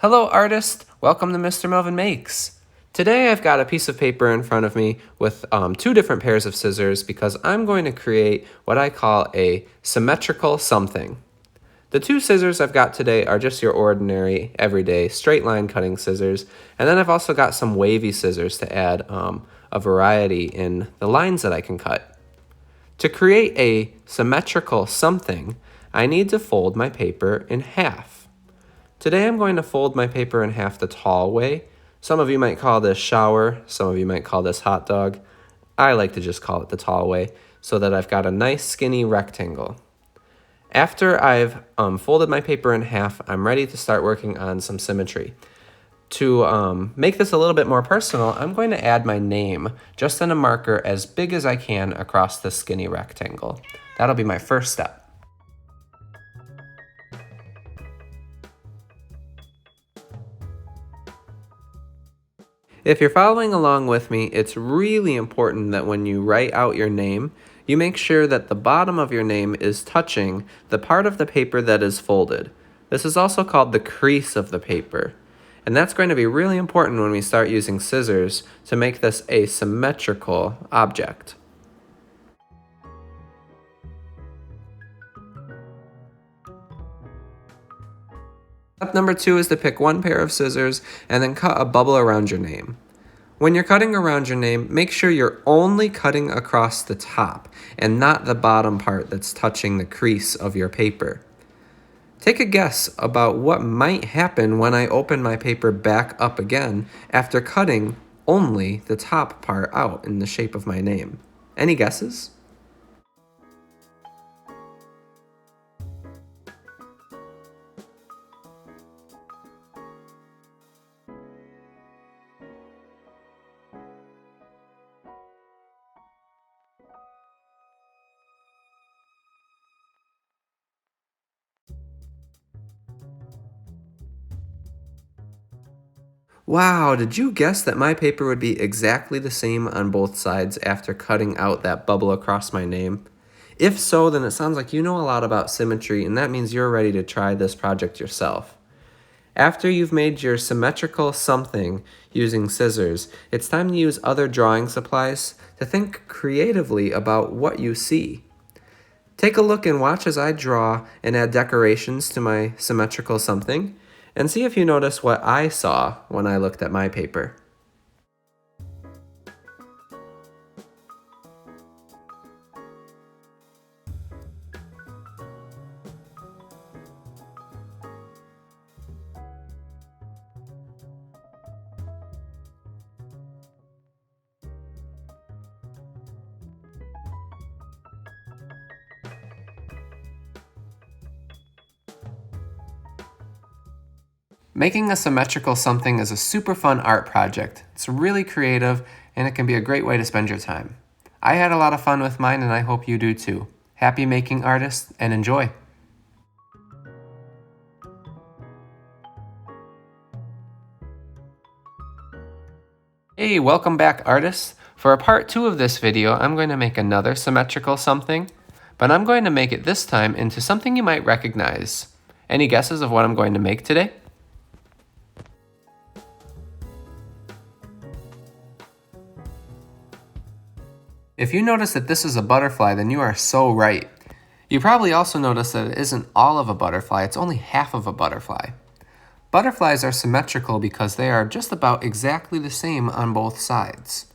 Hello artist, welcome to Mr. Melvin Makes. Today I've got a piece of paper in front of me with two different pairs of scissors because I'm going to create what I call a symmetrical something. The two scissors I've got today are just your ordinary, everyday, straight line cutting scissors, and then I've also got some wavy scissors to add a variety in the lines that I can cut. To create a symmetrical something, I need to fold my paper in half. Today I'm going to fold my paper in half the tall way. Some of you might call this shower, some of you might call this hot dog. I like to just call it the tall way so that I've got a nice skinny rectangle. After I've folded my paper in half, I'm ready to start working on some symmetry. To make this a little bit more personal, I'm going to add my name just in a marker as big as I can across this skinny rectangle. That'll be my first step. If you're following along with me, it's really important that when you write out your name, you make sure that the bottom of your name is touching the part of the paper that is folded. This is also called the crease of the paper. And that's going to be really important when we start using scissors to make this a symmetrical object. Step number 2 is to pick one pair of scissors and then cut a bubble around your name. When you're cutting around your name, make sure you're only cutting across the top and not the bottom part that's touching the crease of your paper. Take a guess about what might happen when I open my paper back up again after cutting only the top part out in the shape of my name. Any guesses? Wow, did you guess that my paper would be exactly the same on both sides after cutting out that bubble across my name? If so, then it sounds like you know a lot about symmetry, and that means you're ready to try this project yourself. After you've made your symmetrical something using scissors, it's time to use other drawing supplies to think creatively about what you see. Take a look and watch as I draw and add decorations to my symmetrical something, and see if you notice what I saw when I looked at my paper. Making a symmetrical something is a super fun art project. It's really creative, and it can be a great way to spend your time. I had a lot of fun with mine, and I hope you do too. Happy making, artists, and enjoy! Hey, welcome back, artists. For a part 2 of this video, I'm going to make another symmetrical something, but I'm going to make it this time into something you might recognize. Any guesses of what I'm going to make today? If you notice that this is a butterfly, then you are so right. You probably also notice that it isn't all of a butterfly, it's only half of a butterfly. Butterflies are symmetrical because they are just about exactly the same on both sides.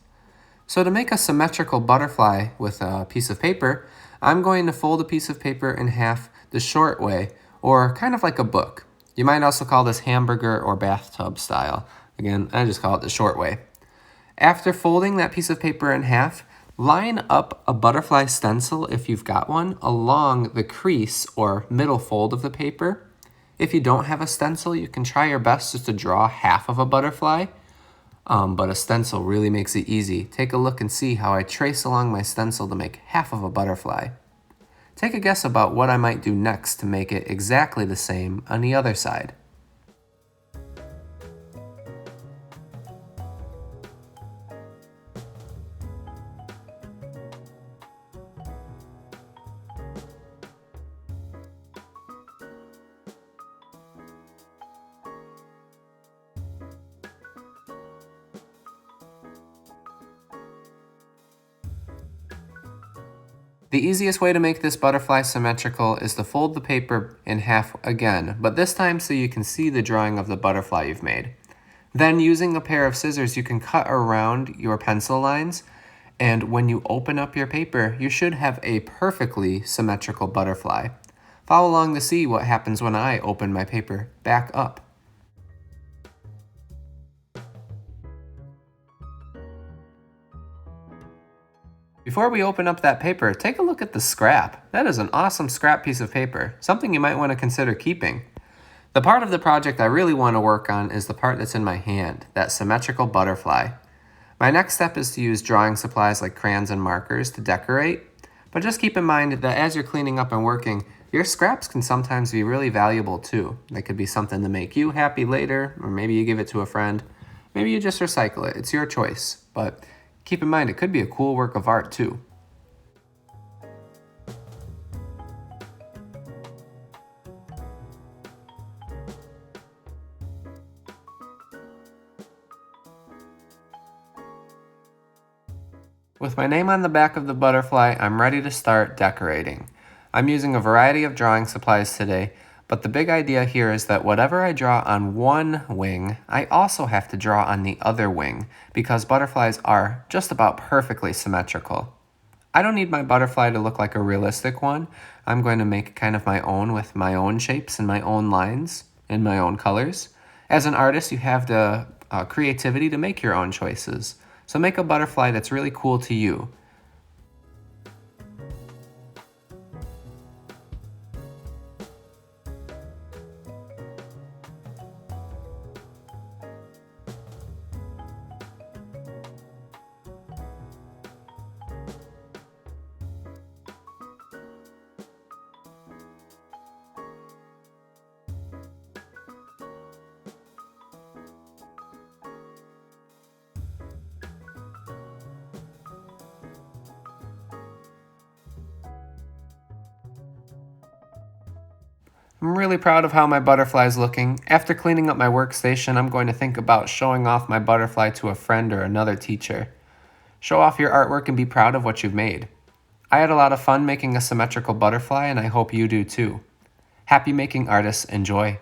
So to make a symmetrical butterfly with a piece of paper, I'm going to fold a piece of paper in half the short way, or kind of like a book. You might also call this hamburger or bathtub style. Again, I just call it the short way. After folding that piece of paper in half, line up a butterfly stencil, if you've got one, along the crease or middle fold of the paper. If you don't have a stencil, you can try your best just to draw half of a butterfly, but a stencil really makes it easy. Take a look and see how I trace along my stencil to make half of a butterfly. Take a guess about what I might do next to make it exactly the same on the other side. The easiest way to make this butterfly symmetrical is to fold the paper in half again, but this time so you can see the drawing of the butterfly you've made. Then using a pair of scissors, you can cut around your pencil lines, and when you open up your paper, you should have a perfectly symmetrical butterfly. Follow along to see what happens when I open my paper back up. Before we open up that paper, take a look at the scrap. That is an awesome scrap piece of paper, something you might want to consider keeping. The part of the project I really want to work on is the part that's in my hand, that symmetrical butterfly. My next step is to use drawing supplies like crayons and markers to decorate, but just keep in mind that as you're cleaning up and working, your scraps can sometimes be really valuable too. They could be something to make you happy later, or maybe you give it to a friend. Maybe you just recycle it. It's your choice, but keep in mind it could be a cool work of art too. With my name on the back of the butterfly, I'm ready to start decorating. I'm using a variety of drawing supplies today, but the big idea here is that whatever I draw on one wing, I also have to draw on the other wing, because butterflies are just about perfectly symmetrical. I don't need my butterfly to look like a realistic one. I'm going to make kind of my own with my own shapes and my own lines and my own colors. As an artist, you have the creativity to make your own choices. So make a butterfly that's really cool to you. I'm really proud of how my butterfly is looking. After cleaning up my workstation, I'm going to think about showing off my butterfly to a friend or another teacher. Show off your artwork and be proud of what you've made. I had a lot of fun making a symmetrical butterfly, and I hope you do too. Happy making, artists. Enjoy.